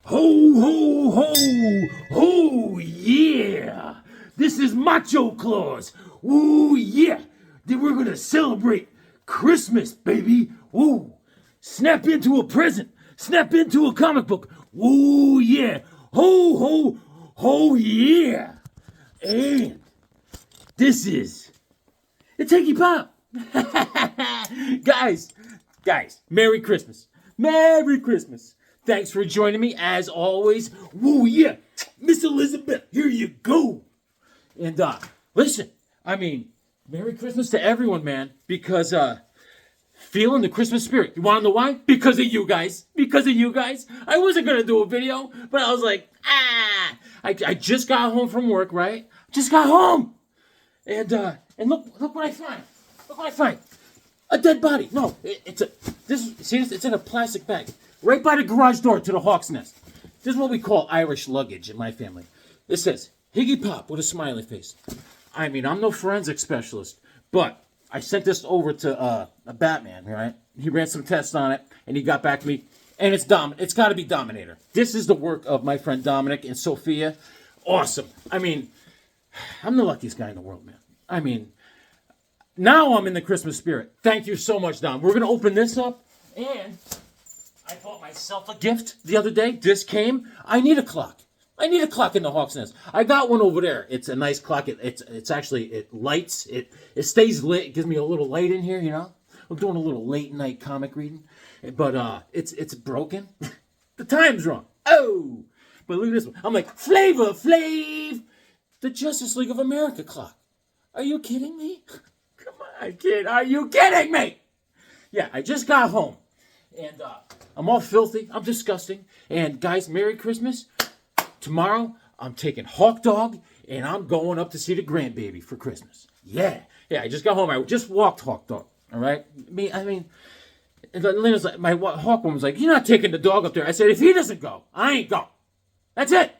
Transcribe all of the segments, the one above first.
Ho, ho, ho, ho, yeah. This is Macho Claus. Ooh, yeah. Then we're going to celebrate Christmas, baby. Ooh. Snap into a present. Snap into a comic book. Ooh, yeah. Ho, ho, ho, yeah. And this is the Tinky Pop. Guys, Merry Christmas. Merry Christmas. Thanks for joining me as always. Woo, yeah. Miss Elizabeth, here you go. And listen, Merry Christmas to everyone, man, because feeling the Christmas spirit. You want to know why? Because of you guys. Because of you guys. I wasn't going to do a video, but I was like, I just got home from work, right? Just got home. And look what I find. Look what I find. A dead body. No, it's in a plastic bag. Right by the garage door to the Hawksnest. This is what we call Irish luggage in my family. It says, Higgy Pop with a smiley face. I'm no forensic specialist, but I sent this over to a Batman, right? He ran some tests on it, and he got back to me, and it's got to be Dominator. This is the work of my friend Dominic and Sophia. Awesome. I'm the luckiest guy in the world, man. Now I'm in the Christmas spirit. Thank you so much, Dom. We're going to open this up, and I bought myself a gift the other day. This came. I need a clock. I need a clock in the Hawksnest. I got one over there. It's a nice clock. It lights. It stays lit. It gives me a little light in here, you know. I'm doing a little late night comic reading, but it's broken. The time's wrong. Oh, but look at this one. I'm like Flavor Flav, the Justice League of America clock. Are you kidding me? Come on, kid. Are you kidding me? Yeah, I just got home, and I'm all filthy. I'm disgusting. And guys, Merry Christmas. Tomorrow, I'm taking Hawk Dog, and I'm going up to see the grandbaby for Christmas. Yeah, I just got home. I just walked Hawk Dog, all right? And Lena's like, my Hawk woman was like, you're not taking the dog up there. I said, if he doesn't go, I ain't going. That's it.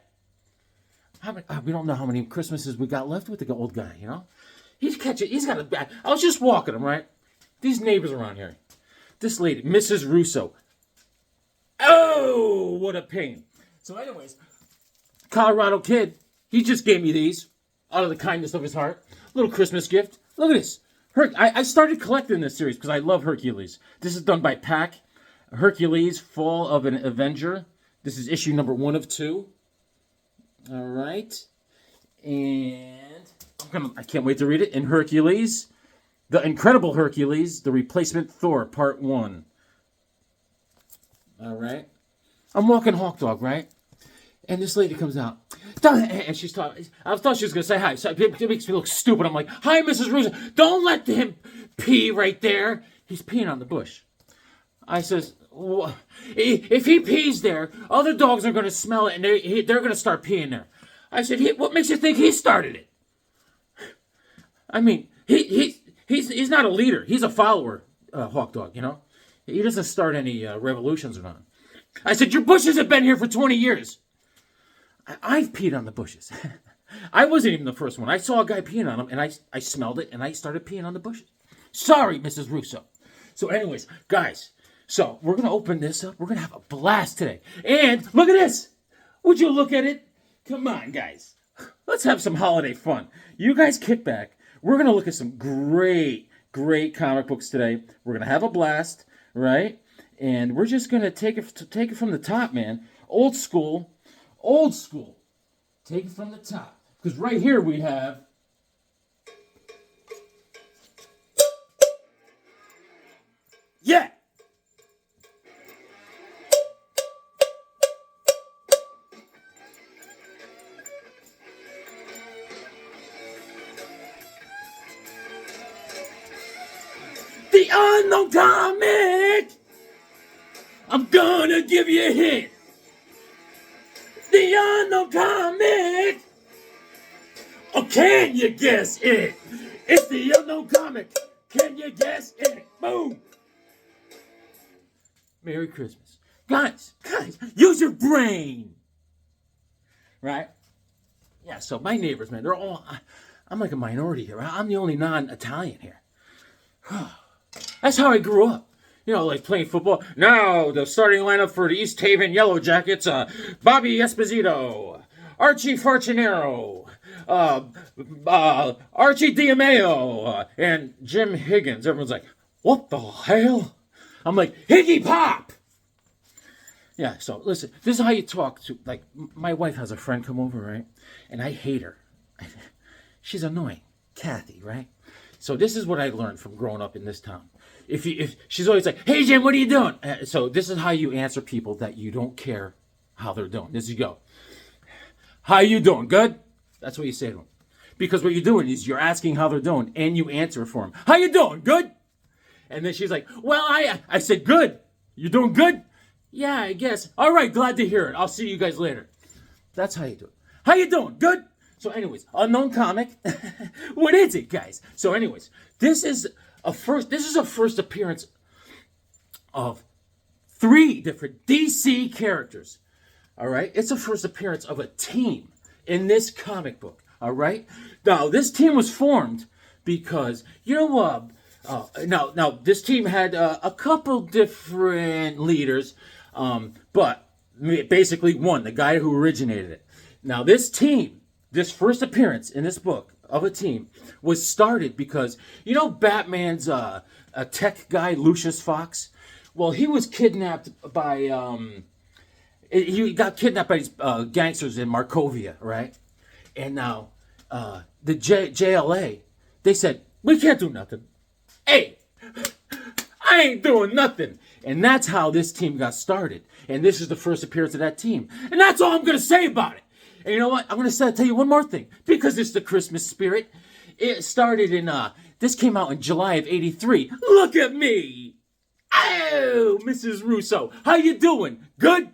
We don't know how many Christmases we got left with the old guy, you know? He's got a bad. I was just walking him, right? These neighbors around here. This lady, Mrs. Russo. Oh, what a pain. So anyways, Colorado kid, he just gave me these out of the kindness of his heart. Little Christmas gift. Look at this. I started collecting this series because I love Hercules. This is done by Pack. Hercules, Fall of an Avenger. This is issue number 1 of 2. All right. And I can't wait to read it. In Hercules, The Incredible Hercules, The Replacement Thor, Part 1. All right. I'm walking Hawk Dog, right? And this lady comes out. And she's talking. I thought she was going to say hi. So it makes me look stupid. I'm like, hi, Mrs. Russo. Don't let him pee right there. He's peeing on the bush. I says, well, if he pees there, other dogs are going to smell it, and they're going to start peeing there. I said, what makes you think he started it? He's not a leader. He's a follower, Hawk Dog, you know? He doesn't start any revolutions or nothing. I said, your bushes have been here for 20 years. I've peed on the bushes. I wasn't even the first one. I saw a guy peeing on them, and I smelled it, and I started peeing on the bushes. Sorry, Mrs. Russo. So anyways, guys, so we're going to open this up. We're going to have a blast today. And look at this. Would you look at it? Come on, guys. Let's have some holiday fun. You guys kick back. We're going to look at some great comic books today. We're going to have a blast, right? And we're just going to take it from the top, man. Old school. Take it from the top. Because right here we have yeah. The Unknown Comic. I'm gonna give you a hint. The Unknown Comic. Or can you guess it? It's the Unknown Comic. Can you guess it? Boom. Merry Christmas. Guys, use your brain. Right? Yeah, so my neighbors, man, I'm like a minority here. I'm the only non-Italian here. That's how I grew up. like playing football. Now, the starting lineup for the East Haven Yellow Jackets, Bobby Esposito, Archie Farcinero, Archie Diameo, and Jim Higgins. Everyone's like, what the hell? I'm like, Higgy Pop! Yeah, so listen, this is how you talk to, like, my wife has a friend come over, right? And I hate her. She's annoying. Kathy, right? So this is what I learned from growing up in this town. If she's always like, hey Jim, what are you doing? So this is how you answer people that you don't care how they're doing. This you go. How you doing? Good? That's what you say to them. Because what you're doing is you're asking how they're doing and you answer for them. How you doing? Good? And then she's like, well, I said good. You doing good? Yeah, I guess. All right, glad to hear it. I'll see you guys later. That's how you do it. How you doing? Good? So anyways, unknown comic. What is it, guys? So anyways, this is a first appearance of 3 different DC characters. All right? It's a first appearance of a team in this comic book. All right? Now, this team was formed because, now this team had a couple different leaders, but basically one, the guy who originated it. Now, this team, this first appearance in this book of a team was started because, Batman's a tech guy, Lucius Fox? Well, he was kidnapped by, he got kidnapped by these gangsters in Markovia, right? And now, the JLA, they said, we can't do nothing. Hey, I ain't doing nothing. And that's how this team got started. And this is the first appearance of that team. And that's all I'm going to say about it. And you know what? I'm going to tell you one more thing. Because it's the Christmas spirit. It started in, this came out in July of '83. Look at me. Oh, Mrs. Russo. How you doing? Good?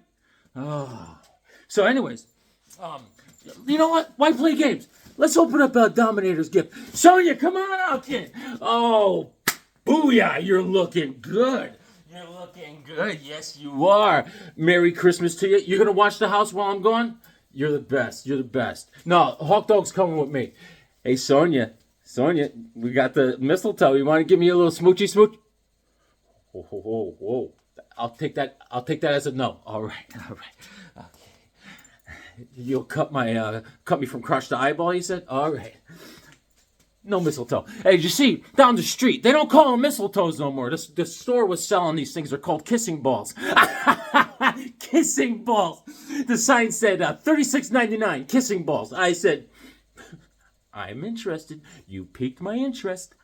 Oh. So anyways, you know what? Why play games? Let's open up Dominator's gift. Sonia, come on out, kid. Oh, booyah, you're looking good. You're looking good. Yes, you are. Merry Christmas to you. You're going to watch the house while I'm gone? You're the best. You're the best. No, Hawk Dog's coming with me. Hey, Sonia, we got the mistletoe. You want to give me a little smoochy smooch? Whoa. I'll take that as a no. All right. Okay. You'll cut me from crotch to eyeball, you said? All right. No mistletoe. Hey, you see, down the street, they don't call them mistletoes no more. The store was selling these things. They're called kissing balls. Kissing balls. The sign said $36.99, kissing balls. I said, I'm interested. You piqued my interest.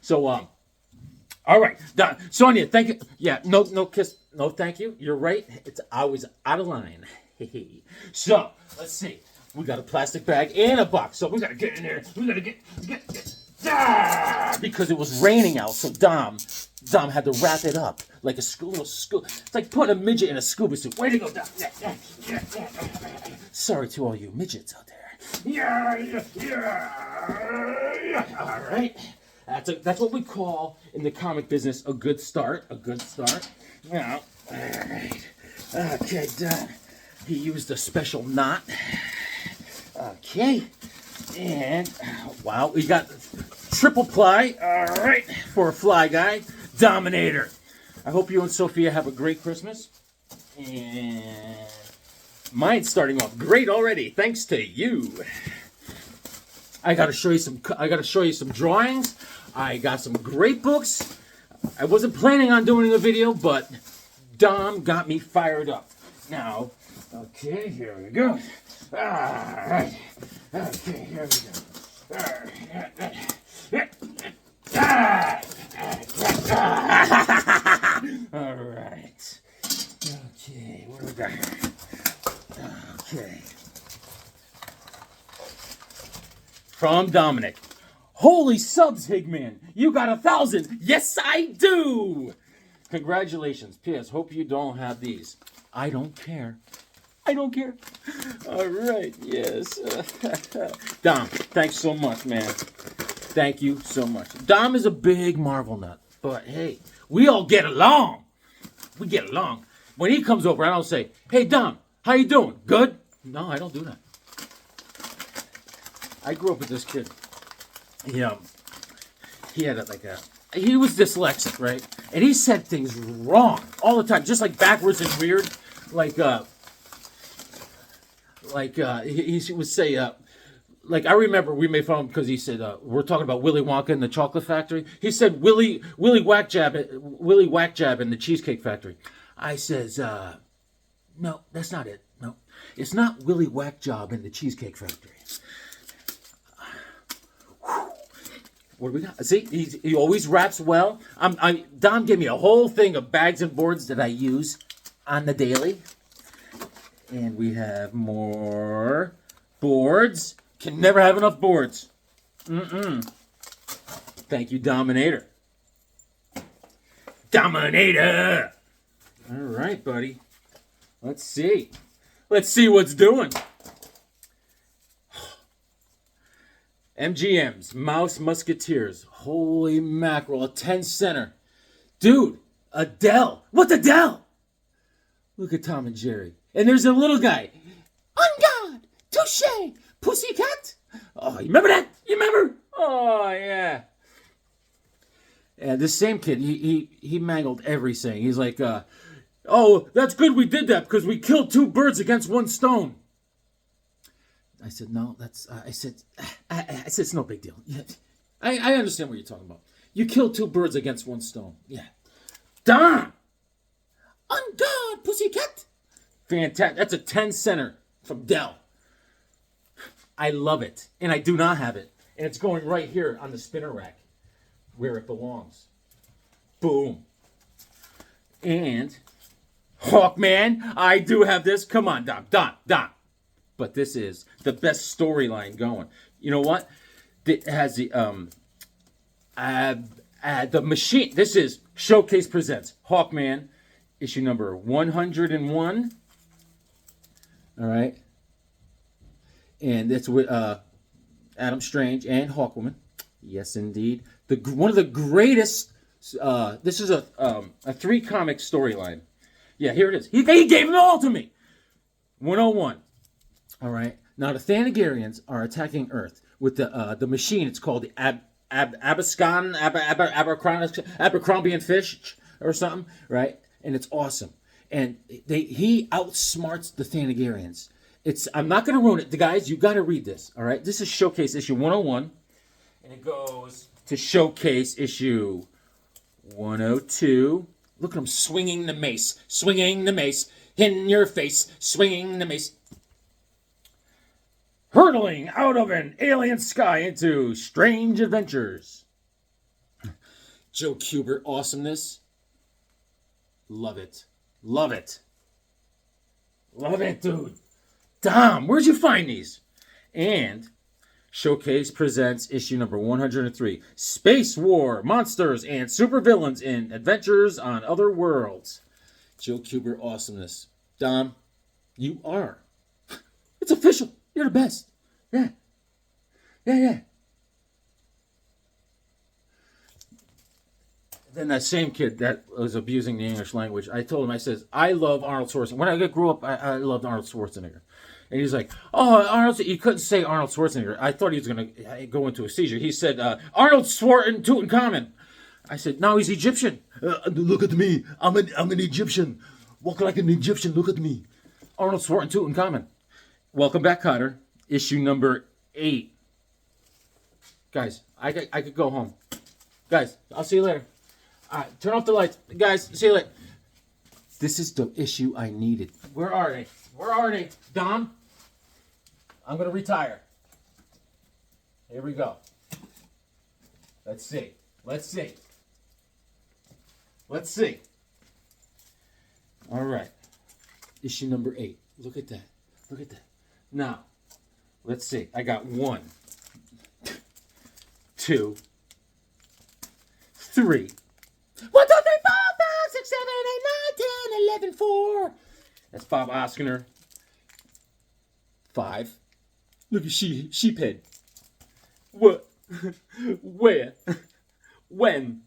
So, all right. Sonia, thank you. Yeah, no kiss. No, thank you. You're right. I was out of line. So, let's see. We got a plastic bag and a box. So we got to get in there. We got to get because it was raining out. So Dom had to wrap it up like a little scuba. It's like putting a midget in a scuba suit. Way to go, Dom. Sorry to all you midgets out there. All right. That's what we call in the comic business a good start. A good start. Now, all right. Okay, done. He used a special knot. Okay. And, wow, we got triple ply. All right. For a fly guy. Dominator. I hope you and Sophia have a great Christmas. And mine's starting off great already, thanks to you. I gotta show you some drawings. I got some great books. I wasn't planning on doing a video, but Dom got me fired up. Now, okay, here we go. All right. Okay, here we go. All right. Okay, what do we got here? Okay. From Dominic. Holy subs, Higman. You got 1,000. Yes, I do. Congratulations. P.S. Hope you don't have these. I don't care. I don't care. All right. Yes. Dom, thanks so much, man. Thank you so much. Dom is a big Marvel nut. But, hey, we all get along. We get along. When he comes over, I don't say, hey, Dom, how you doing? Good? No, I don't do that. I grew up with this kid. He had he was dyslexic, right? And he said things wrong all the time, just like backwards and weird. Like he would say, like I remember we made fun of him because he said we're talking about Willy Wonka and the Chocolate Factory. He said Willy Whack Jab in the Cheesecake Factory. I says, no, that's not it. No, it's not Willy Whack Job in the Cheesecake Factory. What do we got? See, he always raps well. Don gave me a whole thing of bags and boards that I use on the daily. And we have more boards. Can never have enough boards. Thank you, Dominator. Dominator! All right, buddy. Let's see. Let's see what's doing. MGM's Mouse Musketeers. Holy mackerel. A 10 center. Dude, Adele. What's Adele? Look at Tom and Jerry. And there's a little guy. On God. Touche. Pussycat. Oh, you remember that? You remember? Oh, yeah. And this same kid, he mangled everything. He's like, oh, that's good we did that because we killed 2 birds against 1 stone. I said, no, I said, it's no big deal. Yeah, I understand what you're talking about. You killed 2 birds against 1 stone. Yeah. Don! On God, pussycat! Fantastic. That's a 10 center from Dell. I love it. And I do not have it. And it's going right here on the spinner rack where it belongs. Boom. And Hawkman, I do have this. Come on, Don. But this is the best storyline going. You know what? It has the machine. This is Showcase Presents Hawkman, issue number 101. All right. And it's with Adam Strange and Hawkwoman. Yes, indeed. One of the greatest. This is a 3-comic storyline. Yeah, here it is. He gave it all to me. 101. All right. Now the Thanagarians are attacking Earth with the machine. It's called the Abercrombie and Fish or something, right? And it's awesome. And he outsmarts the Thanagarians. I'm not going to ruin it, guys. You got to read this. All right. This is Showcase issue 101, and it goes to Showcase issue 102. Look at him swinging the mace in your face, swinging the mace. Hurtling out of an alien sky into strange adventures. Joe Kubert awesomeness. Love it. Love it. Love it, dude. Dom, where'd you find these? And Showcase presents issue number 103. Space War, Monsters, and Supervillains in Adventures on Other Worlds. Joe Kubert awesomeness. Dom, you are. It's official. You're the best. Yeah. Then that same kid that was abusing the English language, I told him, I says, I love Arnold Schwarzenegger. When I grew up, I loved Arnold Schwarzenegger. And he's like, oh, Arnold, he couldn't say Arnold Schwarzenegger. I thought he was going to go into a seizure. He said, Arnold Tutankhamun. I said, no, he's Egyptian. Look at me. I'm an Egyptian. Walk like an Egyptian. Look at me. Arnold Tutankhamun. Welcome back, Cotter. Issue number 8. Guys, I could go home. Guys, I'll see you later. All right, turn off the lights. Guys, see you later. This is the issue I needed. Where are they? Dom? I'm going to retire. Here we go. Let's see. All right. Issue number 8. Look at that. Now, let's see. I got 1, 2, 3. 1, 2, 3, 4, 5, 6, 7, 8, 9, 10, 11, 4. That's Bob Oskiner. 5. Look at Sheephead. What? Where? When?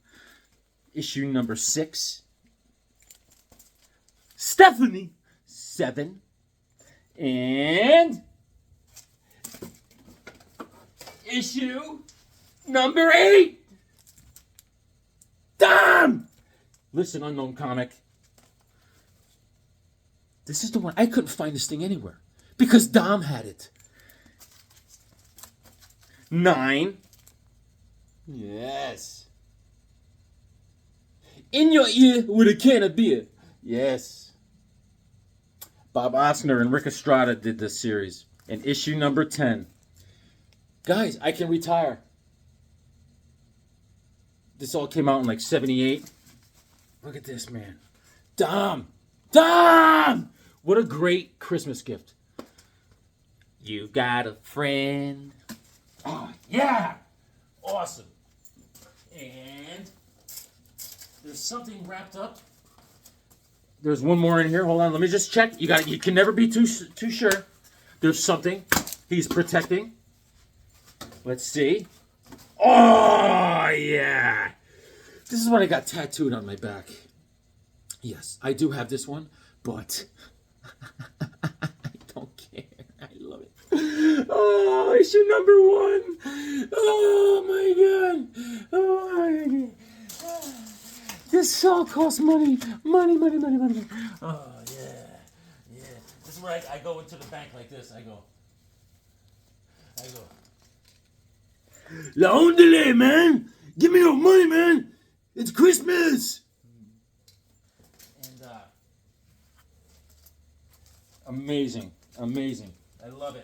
Issue number 6. Stephanie. 7. And issue number 8. Dom! Listen, unknown comic. This is the one. I couldn't find this thing anywhere because Dom had it. 9. Yes. In your ear with a can of beer. Yes. Bob Osner and Rick Estrada did this series in issue number 10. Guys, I can retire. This all came out in like 78. Look at this, man. Dom! What a great Christmas gift. You've got a friend. Oh, yeah! Awesome. And there's something wrapped up. There's one more in here. Hold on, let me just check. You can never be too sure. There's something he's protecting. Let's see. Oh, yeah. This is what I got tattooed on my back. Yes, I do have this one, but I don't care. I love it. Oh, issue number 1. Oh, my God. Oh, my God. This all costs money. Money. Oh, yeah. This is where I go into the bank like this. I go. La ondele, man. Give me your money, man. It's Christmas. And amazing. I love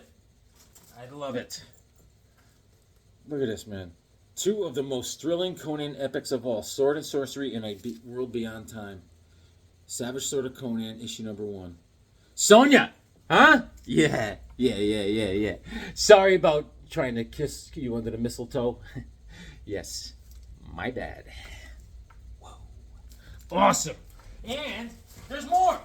it. Look at this, man. 2 of the most thrilling Conan epics of all: Sword and Sorcery and A World Beyond Time. Savage Sword of Conan, issue number 1. Sonia, huh? Yeah. Sorry about trying to kiss you under the mistletoe. Yes, my bad. Whoa. Awesome. And there's more.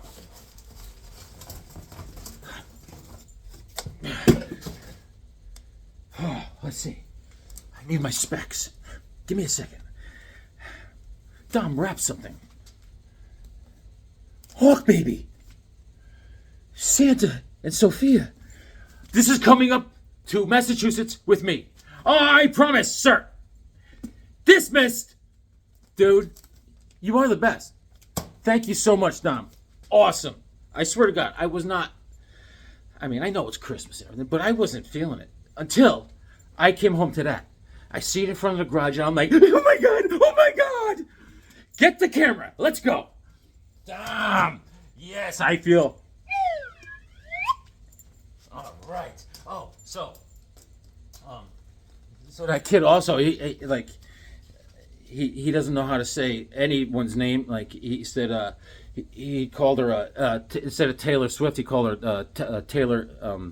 Let's see. I need my specs. Give me a second. Dom, wrap something. Hawk Baby. Santa and Sophia. This is coming up to Massachusetts with me. I promise, sir. Dismissed. Dude, you are the best. Thank you so much, Dom. Awesome. I swear to God, I was not... I mean, I know it's Christmas and everything, but I wasn't feeling it until I came home to that. I see it in front of the garage, and I'm like, oh my God. Get the camera. Let's go. Dom. Yes, I feel... All right. Oh, so that kid also, he doesn't know how to say anyone's name. Like he said, he called her instead of Taylor Swift, he called her Taylor. What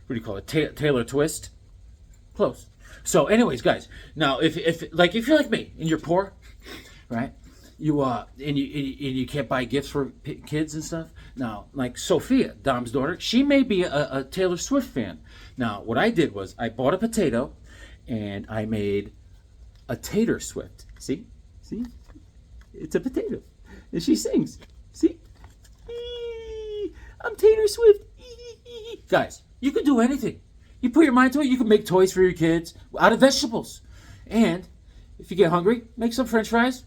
do you call it? Taylor Twist. Close. So, anyways, guys, now if you're like me and you're poor, right? And you can't buy gifts for kids and stuff. Now, like Sophia, Dom's daughter, she may be a Taylor Swift fan. Now, what I did was I bought a potato, and I made a Tater Swift. See, it's a potato, and she sings. See, I'm Tater Swift. Guys, you can do anything. You put your mind to it. You can make toys for your kids out of vegetables, and if you get hungry, make some French fries.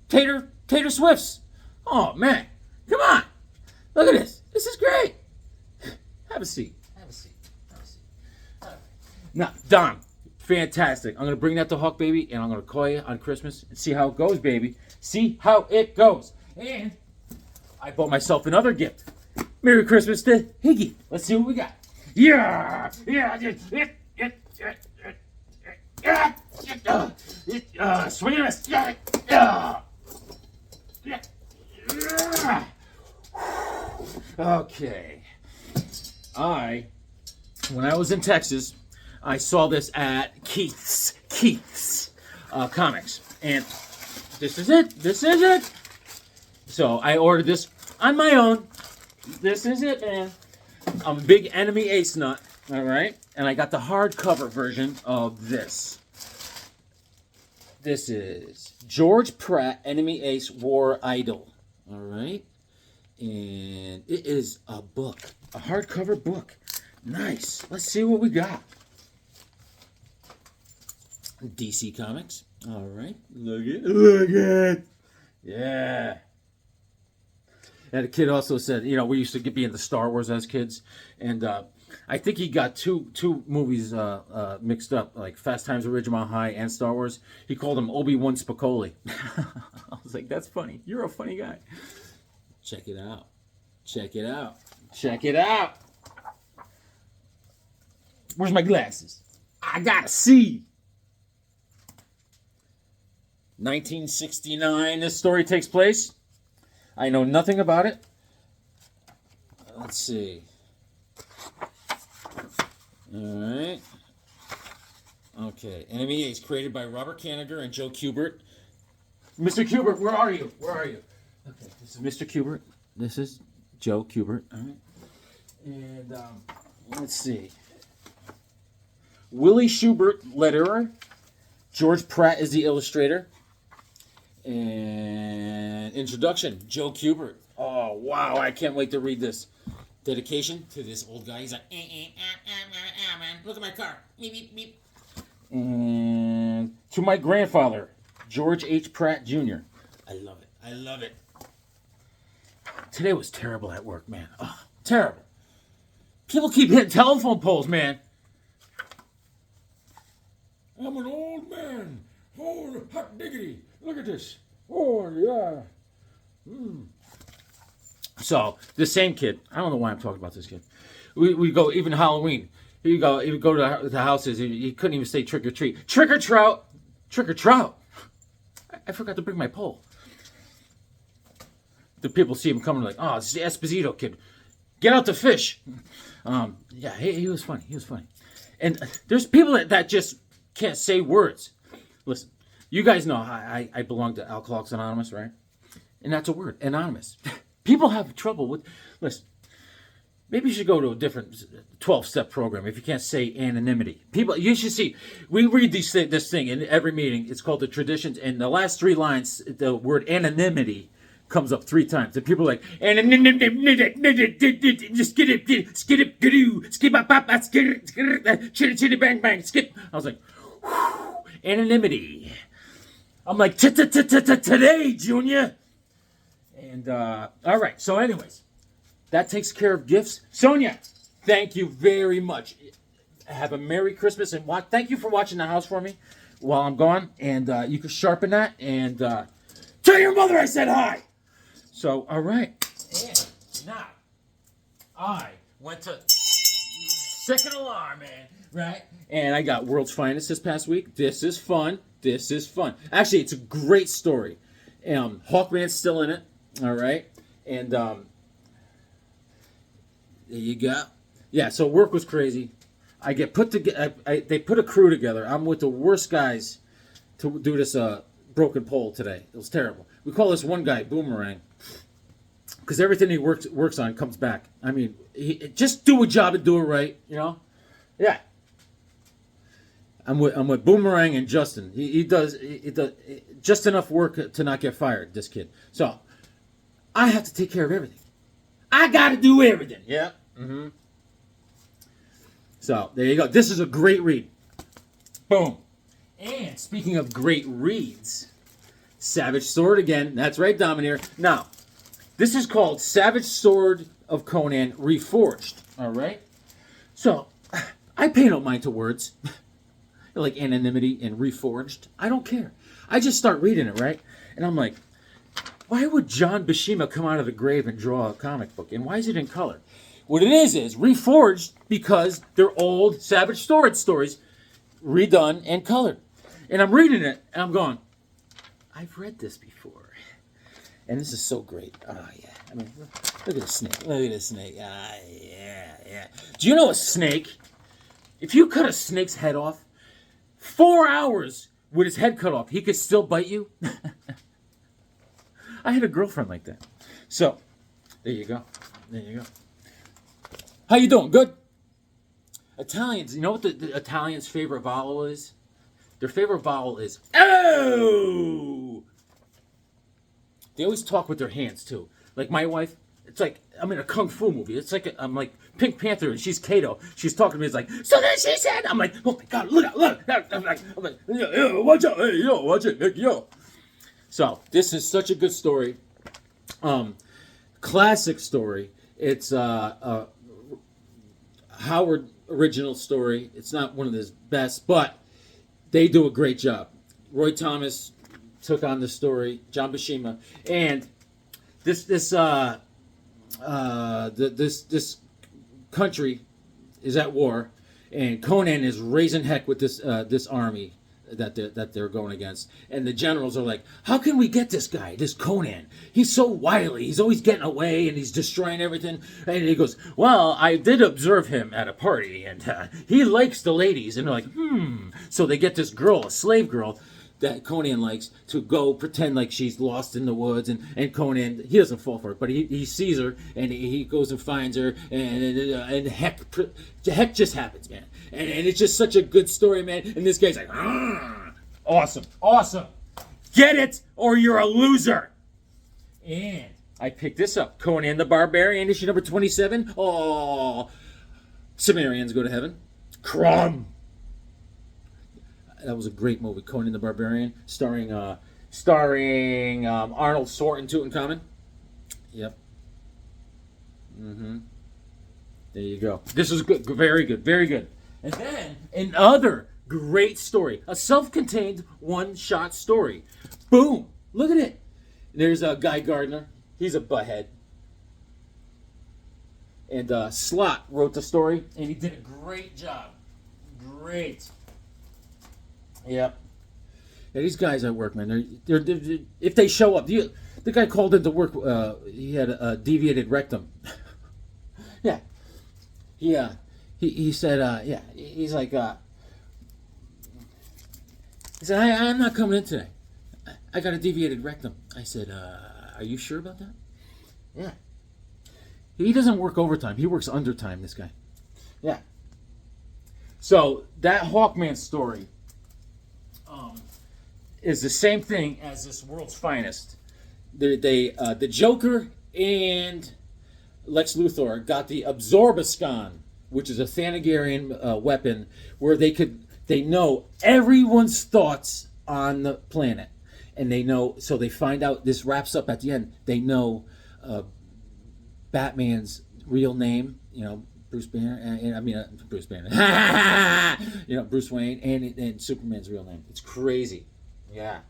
Tater Swifts. Oh, man. Come on. Look at this. This is great. Have a seat. All right. Now, Dom, fantastic. I'm going to bring that to Hawk Baby, and I'm going to call you on Christmas and see how it goes, baby. See how it goes. And I bought myself another gift. Merry Christmas to Higgy. Let's see what we got. Yeah. Swing and miss. Okay. When I was in Texas, I saw this at Keith's Comics, and this is it. So I ordered this on my own. This is it, man. I'm a big Enemy Ace nut, all right? And I got the hardcover version of this. This is George Pratt, Enemy Ace War Idol, all right? And it is a book, a hardcover book. Nice. Let's see what we got. DC Comics, All right. Look it. Yeah. And the kid also said, we used to be into Star Wars as kids, and I think he got two movies mixed up, like Fast Times at Ridgemont High and Star Wars. He called him Obi-Wan Spicoli. I was like, that's funny. You're a funny guy. Check it out. Check it out. Check it out. Where's my glasses? I gotta see. 1969, this story takes place. I know nothing about it. Let's see. All right. Okay. Enemy is created by Robert Kanigher and Joe Kubert. Mr. Kubert, where are you? Where are you? Okay, this is Mr. Kubert. This is Joe Kubert. All right. And let's see. Willie Schubert, letterer. George Pratt is the illustrator. And introduction, Joe Kubert. Oh, wow, I can't wait to read this. Dedication to this old guy. He's like, man, look at my car. Beep, beep, beep. And to my grandfather, George H. Pratt Jr. I love it. I love it. Today was terrible at work, man. Oh, terrible. People keep hitting telephone poles, man. I'm an old man. Oh, hot diggity. Look at this. Oh, yeah. So, the same kid. I don't know why I'm talking about this kid. We go, even Halloween. He would go to the houses. He couldn't even say trick or treat. Trick or trout. Trick or trout. I forgot to bring my pole. The people see him coming like, oh, it's the Esposito kid. Get out the fish. Yeah, he was funny. He was funny. And there's people that just can't say words. Listen, you guys know I belong to Alcoholics Anonymous, right? And that's a word, anonymous. People have trouble with, listen, maybe you should go to a different 12-step program if you can't say anonymity. People, you should see, we read this thing in every meeting. It's called the traditions, and the last 3 lines, the word anonymity comes up 3 times. And people are like, just skid it, skid it, gadoo, skid bop bop, skid it, chitty chitty bang bang, skip. I was like, anonymity. I'm like, today, Junior. And, all right. So anyways, that takes care of gifts. Sonia, thank you very much. Have a Merry Christmas. And thank you for watching the house for me while I'm gone. And you can sharpen that. And tell your mother I said hi. So, all right. And now, I went to second alarm, man. Right? And I got World's Finest this past week. This is fun. This is fun. Actually, it's a great story. Hawkman's still in it. All right. And there you go. Yeah, so work was crazy. I get put together. They put a crew together. I'm with the worst guys to do this broken pole today. It was terrible. We call this one guy Boomerang because everything he works on comes back. I mean, just do a job and do it right, you know? Yeah. I'm with Boomerang and Justin. He does just enough work to not get fired, this kid. So I have to take care of everything. I got to do everything. Yeah. Mm-hmm. So there you go. This is a great read. Boom. And speaking of great reads, Savage Sword again. That's right, Domineer. Now, this is called Savage Sword of Conan Reforged. All right? So, I pay no mind to words. Like anonymity and reforged. I don't care. I just start reading it, right? And I'm like, why would John Bishima come out of the grave and draw a comic book? And why is it in color? What it is reforged because they're old Savage Sword stories redone and colored. And I'm reading it and I'm going, I've read this before. And this is so great. Oh, yeah. I mean, look at the snake. Look at the snake. Ah, yeah. Do you know a snake? If you cut a snake's head off, 4 hours with his head cut off, he could still bite you. I had a girlfriend like that. So, there you go. There you go. How you doing? Good? Italians, you know what the Italians' favorite vowel is? Their favorite vowel is oh! They always talk with their hands, too. Like my wife, it's like I'm in a kung fu movie. It's like I'm like Pink Panther, and she's Kato. She's talking to me. It's like, so then she said, I'm like, oh my God, look out, look. I'm like, yo, watch out, hey, yo, watch it, Nick, yo. So this is such a good story. Classic story. It's a Howard original story. It's not one of his best, but they do a great job. Roy Thomas took on the story, John Buscema, and this country is at war, and Conan is raising heck with this army that they're going against, and the generals are like, how can we get this guy, this Conan? He's so wily, he's always getting away, and he's destroying everything. And he goes, well, I did observe him at a party, and he likes the ladies. And they're like, so they get this girl, a slave girl that Conan likes, to go pretend like she's lost in the woods, and Conan, he doesn't fall for it, but he sees her, and he goes and finds her, and heck just happens, man. And it's just such a good story, man. And this guy's like, awesome. Get it, or you're a loser. And I picked this up, Conan the Barbarian, issue number 27. Oh, Sumerians go to heaven. Crumb. That was a great movie, Conan the Barbarian, starring Arnold Sorkin, Tutankhamun. Yep. There you go. This is good, very good, very good. And then another great story, a self-contained one-shot story. Boom! Look at it. There's Guy Gardner. He's a butthead. And Slott wrote the story, and he did a great job. Great. Yep. Yeah, these guys at work, man, they're if they show up, the guy called into work, he had a deviated rectum. Yeah. He said, he's like, he said, I'm not coming in today. I got a deviated rectum. I said, are you sure about that? Yeah. He doesn't work overtime. He works undertime, this guy. Yeah. So that Hawkman story is the same thing as this World's Finest. The Joker and Lex Luthor got the Absorbiscon, which is a Thanagarian weapon where they know everyone's thoughts on the planet, and they know. So they find out. This wraps up at the end. They know Batman's real name. Bruce Banner. Bruce Banner. Bruce Wayne, and Superman's real name. It's crazy. Yeah.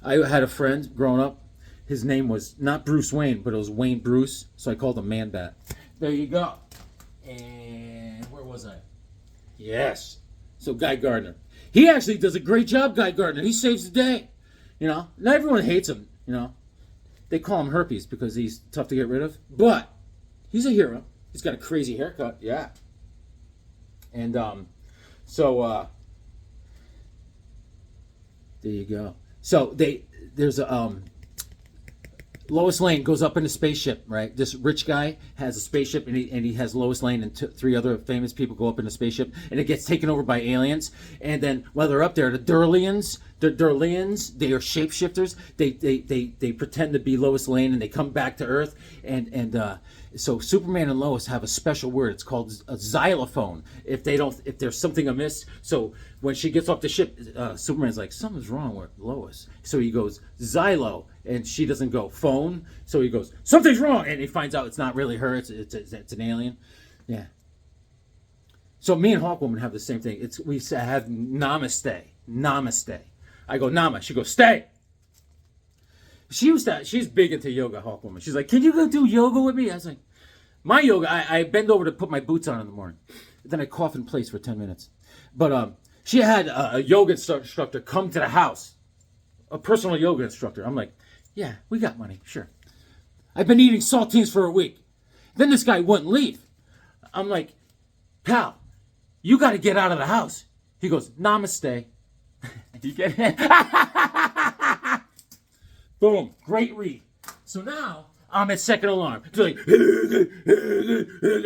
I had a friend growing up. His name was not Bruce Wayne, but it was Wayne Bruce, so I called him Man Bat. There you go. And where was I? Yes. So Guy Gardner. He actually does a great job, Guy Gardner. He saves the day. Not everyone hates him, They call him herpes because he's tough to get rid of. But he's a hero. He's got a crazy haircut. Yeah. And there you go. So there's a Lois Lane goes up in a spaceship, right? This rich guy has a spaceship, and he has Lois Lane and three other famous people go up in a spaceship, and it gets taken over by aliens. And then while they're up there, the Durlians, they are shapeshifters. They pretend to be Lois Lane, and they come back to Earth. And so Superman and Lois have a special word. It's called a xylophone. If there's something amiss, so when she gets off the ship, Superman's like, something's wrong with Lois. So he goes xylo, and she doesn't go phone. So he goes, something's wrong, and he finds out it's not really her. It's an alien. Yeah. So me and Hawkwoman have the same thing. We have namaste. I go nama. She goes stay. She's big into yoga, Hawkwoman. She's like, can you go do yoga with me? I was like, my yoga, I bend over to put my boots on in the morning. Then I cough in place for 10 minutes. But she had a yoga instructor come to the house. A personal yoga instructor. I'm like, yeah, we got money, sure. I've been eating saltines for a week. Then this guy wouldn't leave. I'm like, pal, you got to get out of the house. He goes, namaste. You get it? Boom, great read. So now I'm at second alarm. It's like,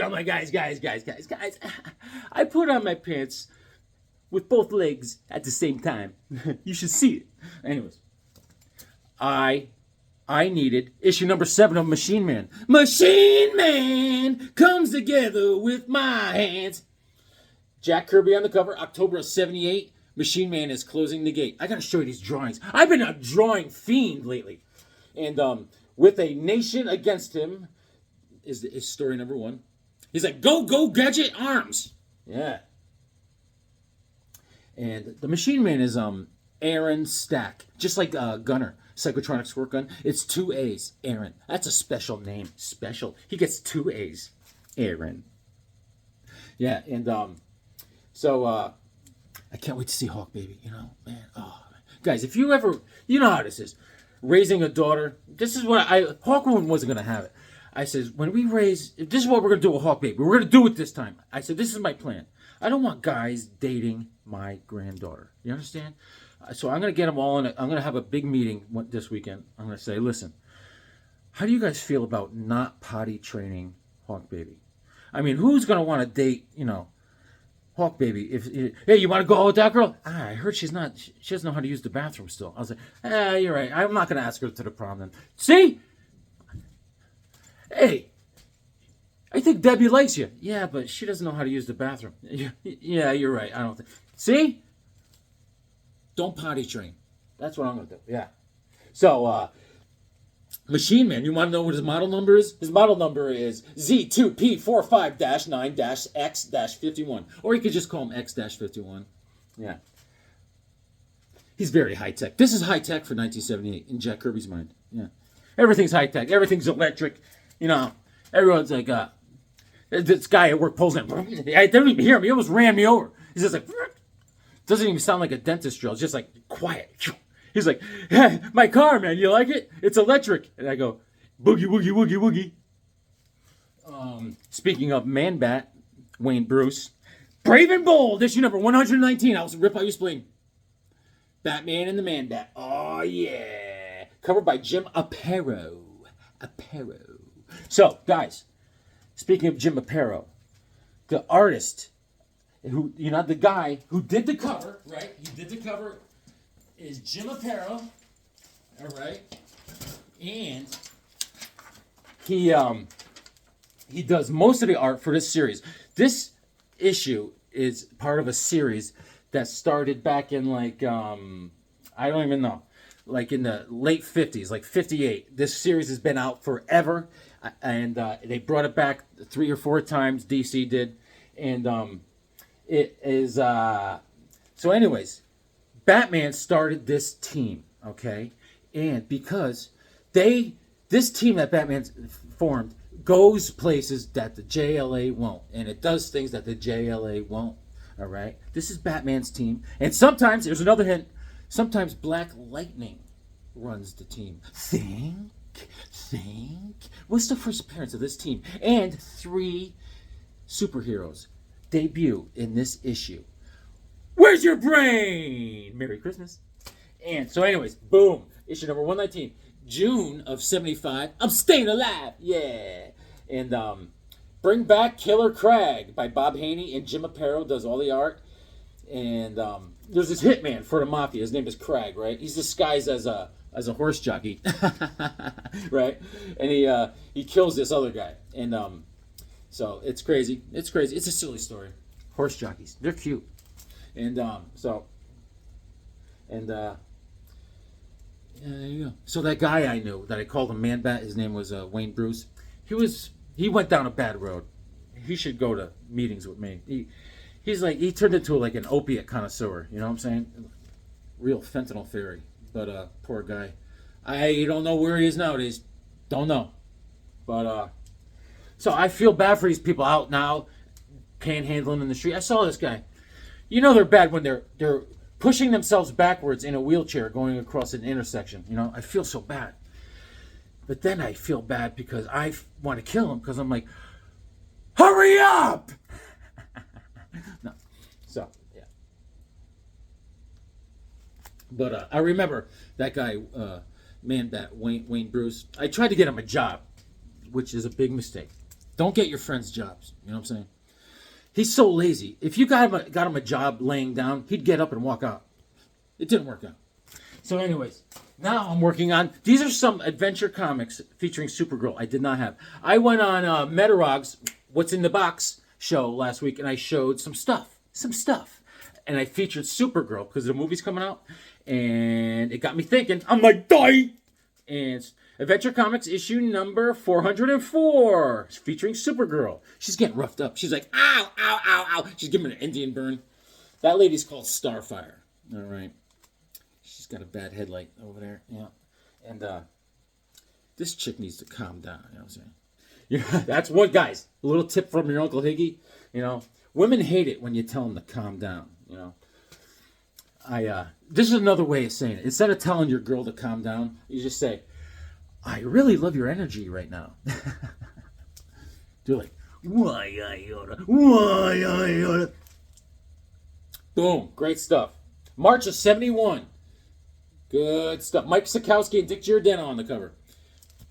I'm like, guys. I put on my pants with both legs at the same time. You should see it. Anyways, I I needed issue number 7 of Machine Man. Machine Man comes together with my hands. Jack Kirby on the cover, October of 78. Machine Man is closing the gate. I gotta show you these drawings. I've been a drawing fiend lately. And with a nation against him is story number 1. He's like, go, go, Gadget Arms. Yeah. And the Machine Man is Aaron Stack. Just like Gunner, Psychotronic Squirt Gun. It's 2 A's, Aaron. That's a special name. Special. He gets 2 A's. Aaron. Yeah, and so I can't wait to see Hawk Baby, you know, man. Oh, guys, if you ever, you know how this is, raising a daughter. This is what Hawkwoman wasn't gonna have it. I said, when we raise, this is what we're gonna do with Hawk Baby. We're gonna do it this time. I said, this is my plan. I don't want guys dating my granddaughter. You understand? So I'm gonna get them all in it. I'm gonna have a big meeting this weekend. I'm gonna say, listen, how do you guys feel about not potty training Hawk Baby? I mean, who's gonna want to date, you know, Hawk Baby? Hey, you want to go out with that girl? I heard she doesn't know how to use the bathroom still. I was like, you're right. I'm not going to ask her to the prom then. See? Hey, I think Debbie likes you. Yeah, but she doesn't know how to use the bathroom. Yeah, you're right. I don't think. See? Don't potty train. That's what I'm going to do. Yeah. So, Machine Man, you want to know what his model number is? His model number is Z2P45-9-X-51. Or you could just call him X-51. Yeah. He's very high-tech. This is high-tech for 1978 in Jack Kirby's mind. Yeah. Everything's high-tech. Everything's electric. You know, everyone's like, this guy at work pulls in. I didn't even hear him. He almost ran me over. He's just like, doesn't even sound like a dentist drill. It's just like quiet. He's like, hey, my car, man, you like it? It's electric. And I go, boogie, woogie, woogie, woogie. Speaking of Man-Bat, Wayne Bruce, Brave and Bold, issue number 119. I was rip out your spleen. Batman and the Man-Bat. Oh, yeah. Covered by Jim Aparo. So, guys, speaking of Jim Aparo, the artist, who, you know, the guy who did the cover, right? He did the cover is Jim Aparo, all right, and he does most of the art for this series. This issue is part of a series that started back in like I don't even know, like in the late 50s, like 58. This series has been out forever, and they brought it back 3 or 4 times. DC did, and it is so. Anyways. Batman started this team, okay? And because this team that Batman formed goes places that the JLA won't. And it does things that the JLA won't, all right? This is Batman's team. And sometimes, there's another hint, sometimes Black Lightning runs the team. Think. What's the first appearance of this team? And 3 superheroes debut in this issue. Where's your brain? Merry Christmas. And so anyways, boom. Issue number 119. June of 75. I'm staying alive. Yeah. And Bring Back Killer Crag by Bob Haney, and Jim Aparo does all the art. And there's this hitman for the mafia. His name is Crag, right? He's disguised as a horse jockey. Right? And he kills this other guy. And so it's crazy. It's crazy. It's a silly story. Horse jockeys. They're cute. And yeah, there you go. So that guy I knew that I called him Man-Bat, his name was Wayne Bruce. He went down a bad road. He should go to meetings with me. He turned into like an opiate connoisseur. You know what I'm saying? Real fentanyl fairy. But poor guy. I don't know where he is nowadays. Don't know. But so I feel bad for these people out now, panhandling in the street. I saw this guy. You know they're bad when they're pushing themselves backwards in a wheelchair going across an intersection. You know, I feel so bad. But then I feel bad because I want to kill him because I'm like, hurry up! No. So, yeah. But I remember that guy, Man-Bat, Wayne Bruce. I tried to get him a job, which is a big mistake. Don't get your friends jobs. You know what I'm saying? He's so lazy. If you got him a job laying down, he'd get up and walk out. It didn't work out. So anyways, Now I'm working on, these are some adventure comics featuring Supergirl I did not have. I went on Metarog's What's in the Box show last week, and I showed some stuff. And I featured Supergirl because the movie's coming out, and it got me thinking. I'm like, die! And it's Adventure Comics issue number 404, featuring Supergirl. She's getting roughed up. She's like, ow, ow, ow, ow. She's giving an Indian burn. That lady's called Starfire. All right. She's got a bad headlight over there. Yeah. And this chick needs to calm down. You know what I'm saying? Yeah, that's what, guys. A little tip from your Uncle Higgy. You know, women hate it when you tell them to calm down. You know, this is another way of saying it. Instead of telling your girl to calm down, you just say, I really love your energy right now. They're like, why I oughta. Boom, great stuff. March of 71. Good stuff. Mike Sikowski and Dick Giordano on the cover.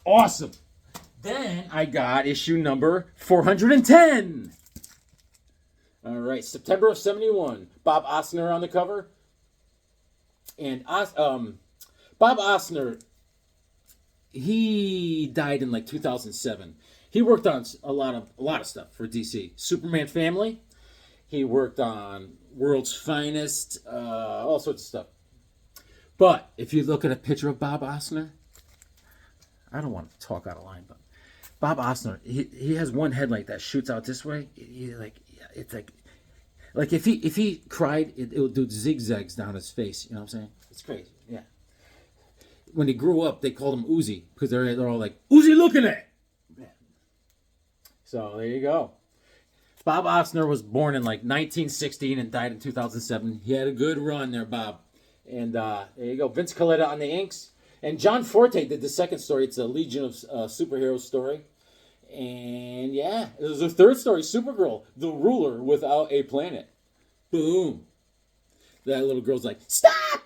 Awesome. Then I got issue number 410. All right, September of 71. Bob Osner on the cover. And Bob Osner, he died in like 2007. He worked on a lot of stuff for DC. Superman Family. He worked on World's Finest, all sorts of stuff. But if you look at a picture of Bob Osner, I don't want to talk out of line, but Bob Osner, he has one headlight that shoots out this way. It's like if he cried, it would do zigzags down his face. You know what I'm saying? It's crazy. Yeah. When he grew up, they called him Uzi because they're all like, Uzi looking at. Yeah. So there you go. Bob Osner was born in like 1916 and died in 2007. He had a good run there, Bob. And there you go. Vince Coletta on the inks. And John Forte did the second story. It's a Legion of Superheroes story. And yeah, it was the third story, Supergirl, the ruler without a planet. Boom. That little girl's like, stop!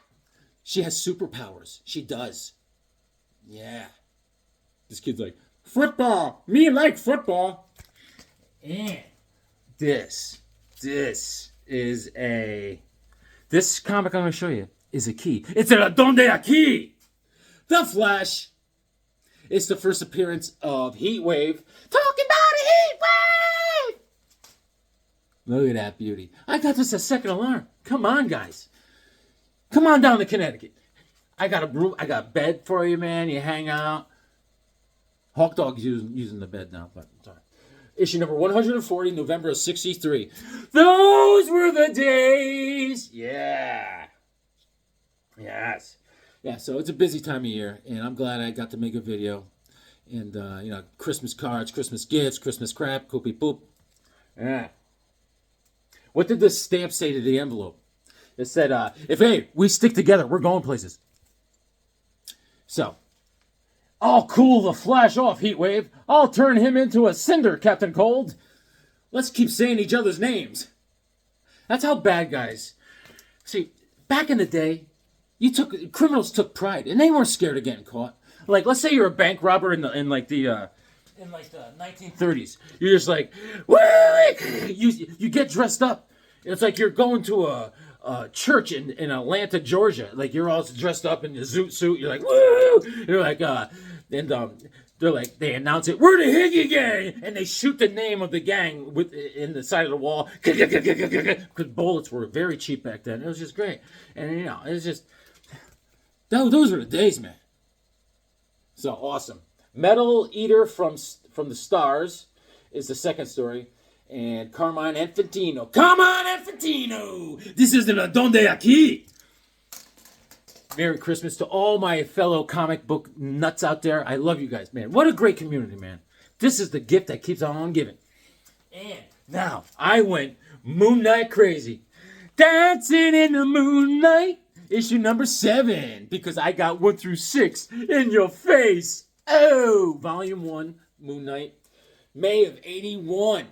She has superpowers. She does. Yeah. This kid's like, football. Me like football. And this comic I'm going to show you is a key. It's a Donde Aquí. The Flash. It's the first appearance of Heatwave. Talking about a heat wave! Look at that beauty. I got this a second alarm. Come on, guys. Come on down to Connecticut. I got a room. I got a bed for you, man. You hang out. Hawk Dog's using the bed now, but sorry. Issue number 140, November of 63. Those were the days. Yeah. Yes. Yeah, so it's a busy time of year, and I'm glad I got to make a video. And, Christmas cards, Christmas gifts, Christmas crap, poopy poop. Yeah. What did this stamp say to the envelope? It said, if we stick together, we're going places. So, I'll cool the Flash off, Heatwave. I'll turn him into a cinder, Captain Cold. Let's keep saying each other's names. That's how bad guys. See, back in the day, criminals took pride, and they weren't scared of getting caught. Like, let's say you're a bank robber in the 1930s. You're just like, you get dressed up. It's like you're going to a church in Atlanta, Georgia. Like, you're all dressed up in your zoot suit. You're like, woo! You're like, they're like, they announce it, we're the Higgy Gang! And they shoot the name of the gang in the side of the wall. Because bullets were very cheap back then. It was just great. And, it was just, those were the days, man. So, awesome. Metal Eater from the Stars is the second story. And Carmine Infantino. Come on, Infantino! This isn't a Donde Aquí! Merry Christmas to all my fellow comic book nuts out there. I love you guys, man. What a great community, man. This is the gift that keeps on giving. And now, I went Moon Knight crazy. Dancing in the Moonlight, issue number 7. Because I got 1 through 6 in your face. Oh, volume 1, Moon Knight. May of 81.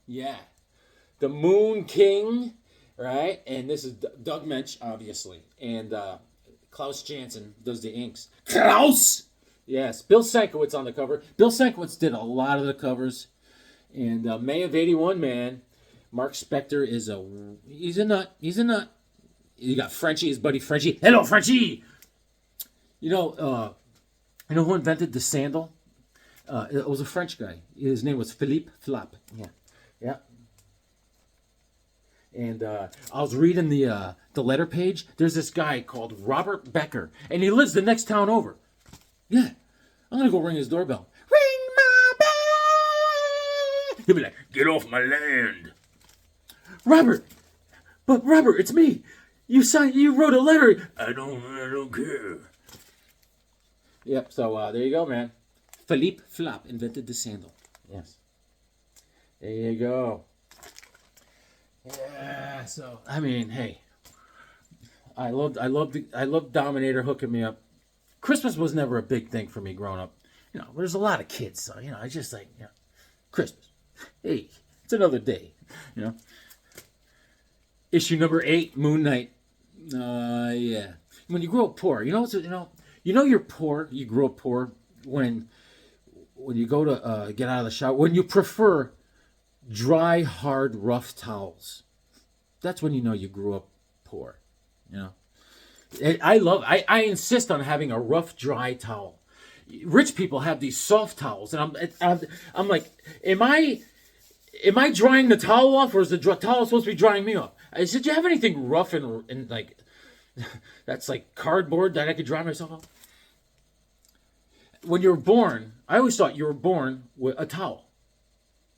Yeah. The Moon King, right? And this is Doug Mensch, obviously. And Klaus Janson does the inks. Klaus! Yes, Bill Sienkiewicz on the cover. Bill Sienkiewicz did a lot of the covers. And May of 81, man. Mark Spector is he's a nut. You got Frenchie, his buddy Frenchie. Hello, Frenchie. You know who invented the sandal? It was a French guy. His name was Philippe Flap. Yeah, yeah. And I was reading the letter page. There's this guy called Robert Becker, and he lives the next town over. Yeah, I'm gonna go ring his doorbell. Ring my bell. He'll be like, "Get off my land." Robert, it's me. You wrote a letter. I don't care. Yep. So there you go, man. Philippe Flap invented the sandal. Yes. There you go. Yeah. So I mean, hey, I loved Dominator hooking me up. Christmas was never a big thing for me growing up. You know, there's a lot of kids, so I just like Christmas. Hey, it's another day. You know. Issue number 8, Moon Knight. Yeah. When you grow up poor, you're poor. You grow up poor when you go to get out of the shower. When you prefer dry, hard, rough towels. That's when you know you grew up poor. I insist on having a rough, dry towel. Rich people have these soft towels, and I'm like, am I drying the towel off, or is the towel supposed to be drying me off? I said, do you have anything rough and like that's like cardboard that I could dry myself off? When you were born, I always thought you were born with a towel,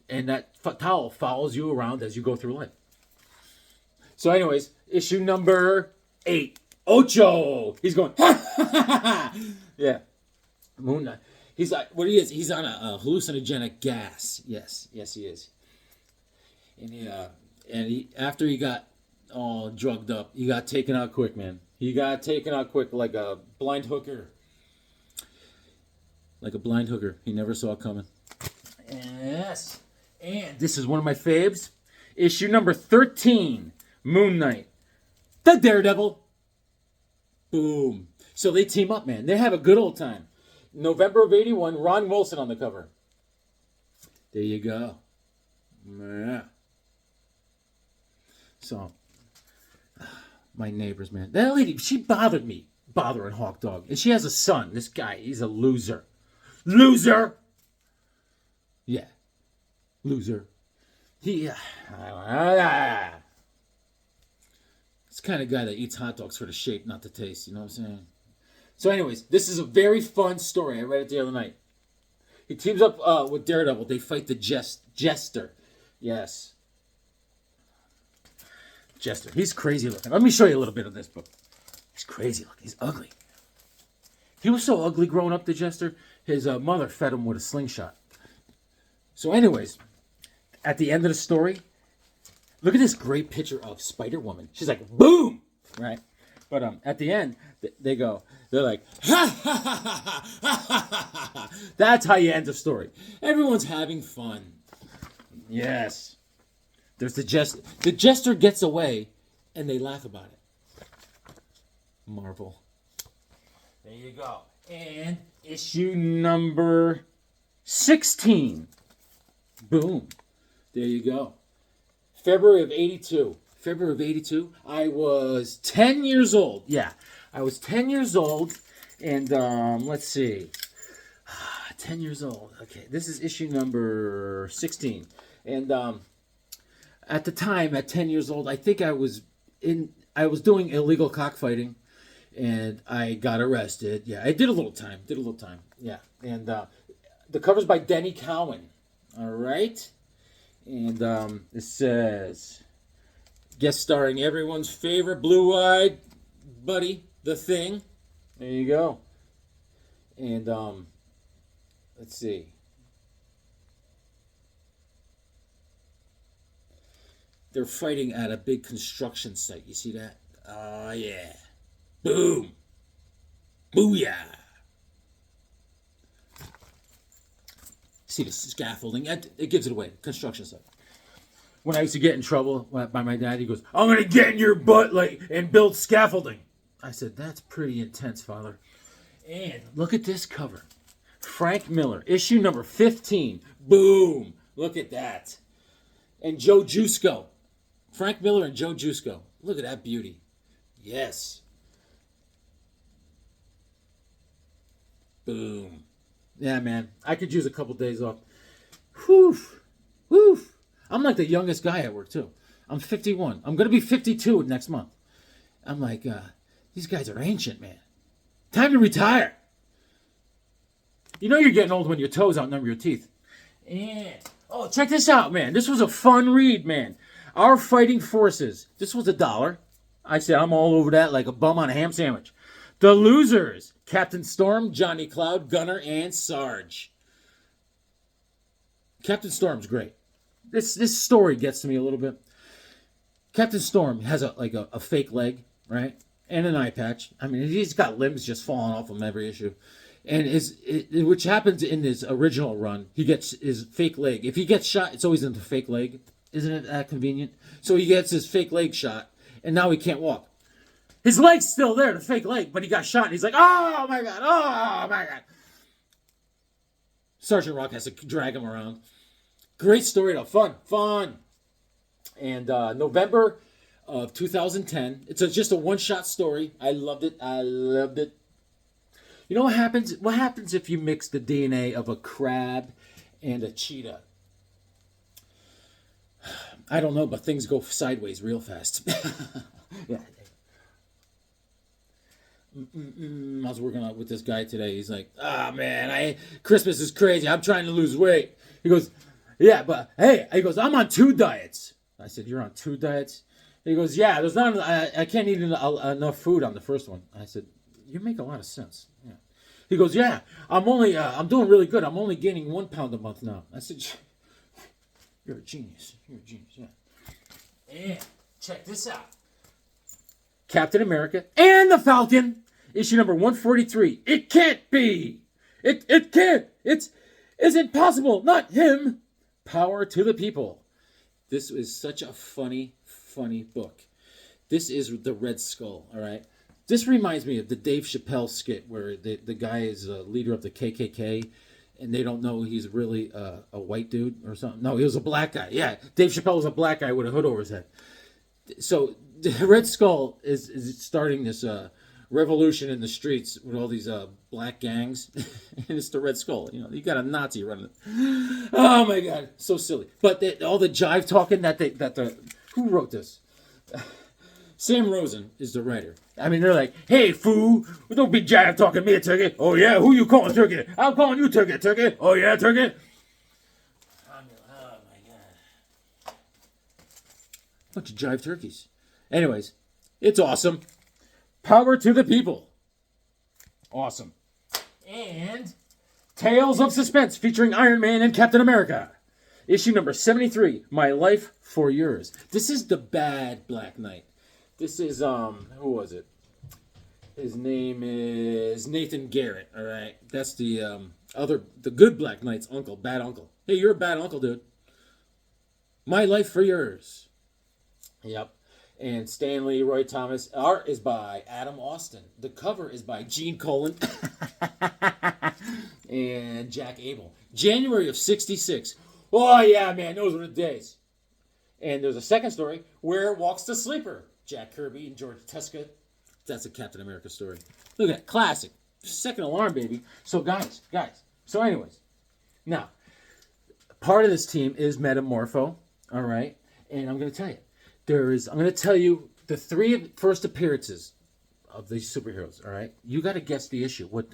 and that towel follows you around as you go through life. So, anyways, issue number 8, Ocho. He's going, yeah, Moon Knight. He's like, what he is? He's on a hallucinogenic gas. Yes, he is. And he after he got all drugged up, he got taken out quick, man. He got taken out quick like a blind hooker. He never saw it coming. Yes. And this is one of my faves. Issue number 13, Moon Knight. The Daredevil. Boom. So they team up, man. They have a good old time. November of 81, Ron Wilson on the cover. There you go. Yeah. So, my neighbors, man. That lady, she bothered me, bothering Hawk Dog. And she has a son. This guy, he's a loser. Loser! Yeah. Loser. It's the kind of guy that eats hot dogs for the shape, not the taste. You know what I'm saying? So anyways, this is a very fun story. I read it the other night. He teams up with Daredevil. They fight the Jester. Yes. Jester. He's crazy looking. Let me show you a little bit of this book. He's crazy looking. He's ugly. He was so ugly growing up, the Jester. His mother fed him with a slingshot. So anyways, at the end of the story, look at this great picture of Spider-Woman. She's like, boom! Right? But at the end, they're like, ha ha ha ha ha ha ha. That's how you end the story. Everyone's having fun. Yes. There's the Jester. The Jester gets away, and they laugh about it. Marvel. There you go. And issue number 16. Boom. There you go. February of 82. I was 10 years old. Yeah, I was 10 years old. And let's see. 10 years old. Okay, this is issue number 16. And at the time, at 10 years old, I think I was doing illegal cockfighting. And I got arrested. Yeah, I did a little time. Yeah, and the cover's by Denny Cowan. All right. And it says, guest starring everyone's favorite blue-eyed buddy, The Thing. There you go. And let's see. They're fighting at a big construction site. You see that? Oh, yeah. Boom. Booyah. See the scaffolding? It gives it away. Construction site. When I used to get in trouble by my dad, he goes, I'm going to get in your butt and build scaffolding. I said, that's pretty intense, Father. And look at this cover. Frank Miller, issue number 15. Boom. Look at that. And Joe Jusko. Frank Miller and Joe Jusko. Look at that beauty. Yes. Boom. Yeah, man. I could use a couple days off. Whew. Whew. I'm like the youngest guy at work, too. I'm 51. I'm going to be 52 next month. I'm like, these guys are ancient, man. Time to retire. You know you're getting old when your toes outnumber your teeth. And, oh, check this out, man. This was a fun read, man. Our Fighting Forces. This was $1. I said I'm all over that like a bum on a ham sandwich. The Losers. Captain Storm, Johnny Cloud, Gunner, and Sarge. Captain Storm's great. This story gets to me a little bit. Captain Storm has a fake leg, right? And an eye patch. I mean, he's got limbs just falling off him every issue. And which happens in his original run, he gets his fake leg. If he gets shot, it's always in the fake leg. Isn't it that convenient? So he gets his fake leg shot, and now he can't walk. His leg's still there, the fake leg, but he got shot, and he's like, oh my God. Sergeant Rock has to drag him around. Great story, though. Fun. And November of 2010, it's just a one-shot story. I loved it. You know what happens? What happens if you mix the DNA of a crab and a cheetah? I don't know, but things go sideways real fast. Yeah. I was working out with this guy today. He's like, man, Christmas is crazy. I'm trying to lose weight. He goes, yeah, but hey, he goes, I'm on 2 diets. I said, you're on 2 diets? He goes, yeah, there's not. I can't eat enough food on the first one. I said, you make a lot of sense. Yeah. He goes, yeah, I'm doing really good. I'm only gaining 1 pound a month now. I said, you're a genius. Yeah. And check this out. Captain America and the Falcon, issue number 143. It can't be. It can't. Is it possible? Not him. Power to the people. This is such a funny book. This is the Red Skull, all right? This reminds me of the Dave Chappelle skit where the guy is a leader of the KKK, and they don't know he's really a white dude or something. No, he was a black guy. Yeah, Dave Chappelle was a black guy with a hood over his head. So the Red Skull is starting this revolution in the streets with all these black gangs, and it's the Red Skull. You know, you got a Nazi running it. Oh my God, so silly. But all the jive talking who wrote this? Sam Rosen is the writer. I mean, they're like, hey, fool, don't be jive talking me a turkey. Oh, yeah, who you calling turkey? I'm calling you turkey. Oh, yeah, turkey. Oh, my God. Bunch of jive turkeys. Anyways, it's awesome. Power to the people. Awesome. And Tales of Suspense featuring Iron Man and Captain America. Issue number 73, My Life for Yours. This is the bad Black Knight. This is, who was it? His name is Nathan Garrett, all right? That's the good Black Knight's uncle, bad uncle. Hey, you're a bad uncle, dude. My Life for Yours. Yep. And Stanley Roy Thomas. Art is by Adam Austin. The cover is by Gene Colan and Jack Abel. January of 66. Oh, yeah, man, those were the days. And there's a second story, Where Walks the Sleeper? Jack Kirby and George Tuska. That's a Captain America story. Look at that. Classic. Second alarm, baby. So, guys. So, anyways. Now, part of this team is Metamorpho. All right? And I'm going to tell you. I'm going to tell you the 3 first appearances of these superheroes. All right? You got to guess the issue. What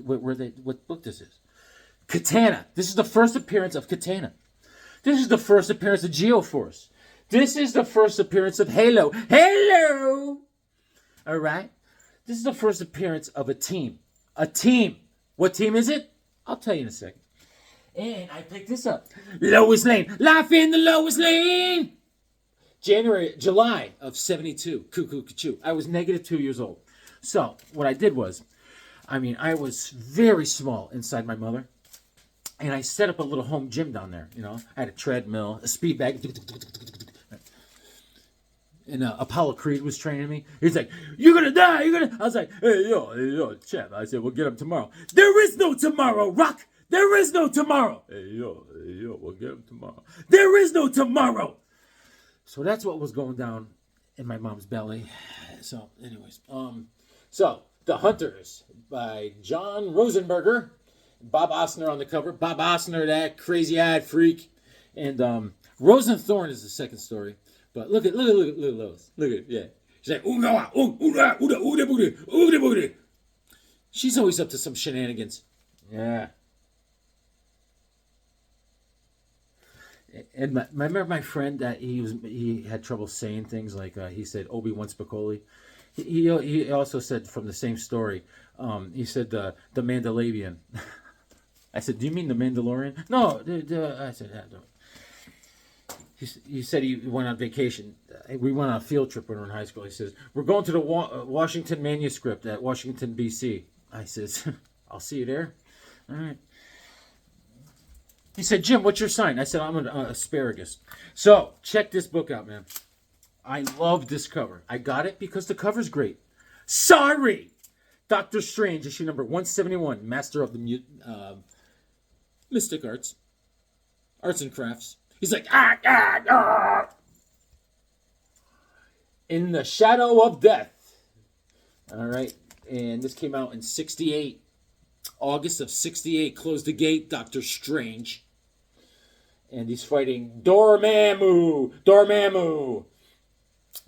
book this is. Katana. This is the first appearance of Katana. This is the first appearance of Geoforce. This is the first appearance of Halo. Halo! All right? This is the first appearance of a team. A team. What team is it? I'll tell you in a second. And I picked this up. Lois Lane. Life in the Lois Lane! July of 72. Cuckoo, cuckoo. I was negative 2 years old. So, what I did was, I was very small inside my mother. And I set up a little home gym down there, you know. I had a treadmill, a speed bag. And Apollo Creed was training me. He's like, you're going to die. I was like, hey, yo, champ. I said, we'll get him tomorrow. There is no tomorrow, Rock. There is no tomorrow. Hey, yo, we'll get him tomorrow. There is no tomorrow. So that's what was going down in my mom's belly. So, anyways, so The Hunters by John Rosenberger, Bob Osner on the cover. Bob Osner, that crazy-eyed freak, and Rosenthorn is the second story. But look at Lois. Look at it, yeah. She's like, ooh, she's always up to some shenanigans. Yeah. And remember my friend that he had trouble saying things like he said Obi-Wan Spicoli. He also said from the same story. He said the Mandalorian. I said, do you mean the Mandalorian? No, I said that. No. He said he went on vacation. We went on a field trip when we were in high school. He says, we're going to the Washington Manuscript at Washington, D.C. I says, I'll see you there. All right. He said, Jim, what's your sign? I said, I'm an asparagus. So, check this book out, man. I love this cover. I got it because the cover's great. Sorry! Doctor Strange, issue number 171, Master of the Mystic Arts. Arts and Crafts. He's like, In the Shadow of Death. All right. And this came out in 68. August of 68. Close the gate, Doctor Strange. And he's fighting Dormammu.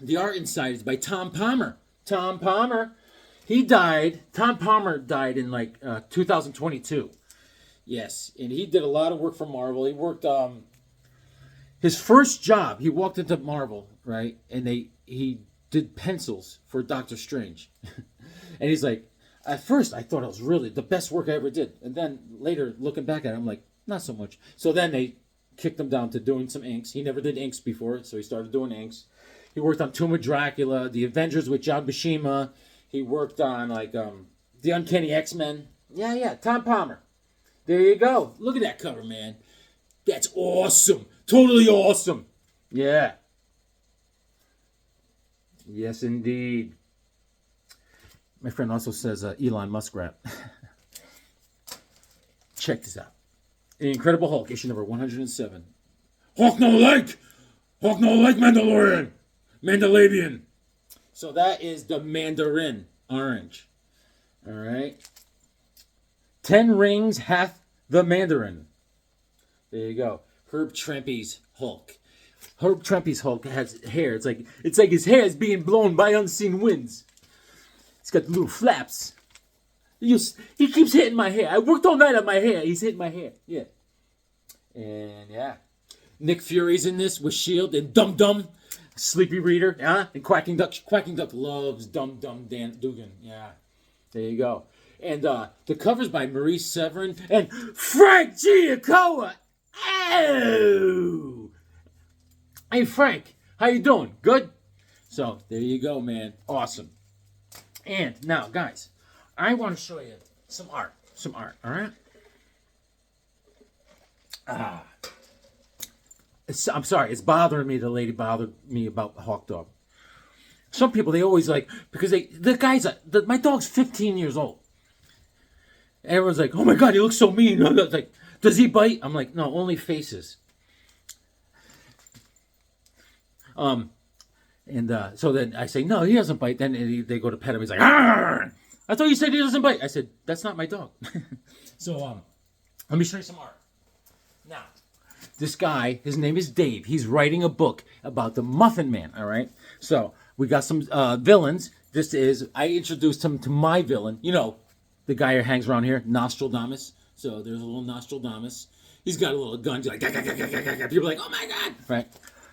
The art inside is by Tom Palmer. Tom Palmer. He died. Tom Palmer died in 2022. Yes. And he did a lot of work for Marvel. He worked... his first job, he walked into Marvel, right? And he did pencils for Doctor Strange. And he's like, at first I thought it was really the best work I ever did. And then later, looking back at it, I'm like, not so much. So then they kicked him down to doing some inks. He never did inks before, so he started doing inks. He worked on Tomb of Dracula, The Avengers with John Buscema. He worked on, The Uncanny X-Men. Yeah, Tom Palmer. There you go. Look at that cover, man. That's awesome. Totally awesome. Yeah. Yes, indeed. My friend also says Elon Muskrat. Check this out. The Incredible Hulk, issue number 107. Hulk no like Mandalorian. So that is the Mandarin orange. All right. 10 rings hath the Mandarin. There you go. Herb Trimpe's Hulk. Herb Trimpe's Hulk has hair. It's like his hair is being blown by unseen winds. It's got little flaps. He keeps hitting my hair. I worked all night on my hair. He's hitting my hair. Yeah. And yeah. Nick Fury's in this with S.H.I.E.L.D. and Dum Dum. Sleepy Reader. And Quacking Duck. Quacking Duck loves Dum Dum Dan Dugan. Yeah. There you go. And the cover's by Maurice Severin and Frank Giacomo. Oh! Hey, Frank. How you doing? Good? So, there you go, man. Awesome. And now, guys, I want to show you some art. All right? I'm sorry. It's bothering me. The lady bothered me about the Hawk Dog. Some people, they always because my dog's 15 years old. Everyone's like, oh my God, he looks so mean. Like, does he bite? I'm like, no, only faces. So then I say, no, he doesn't bite. Then they go to pet him. He's like, argh! I thought you said he doesn't bite. I said, that's not my dog. So, let me show you some art. Now, this guy, his name is Dave. He's writing a book about the Muffin Man, all right? So, we got some villains. I introduced him to my villain. You know, the guy who hangs around here, Nostradamus. So, there's a little Nostradamus. He's got a little gun. He's like, gah, gah, gah, gah, gah, gah. People are like, oh my God. Right?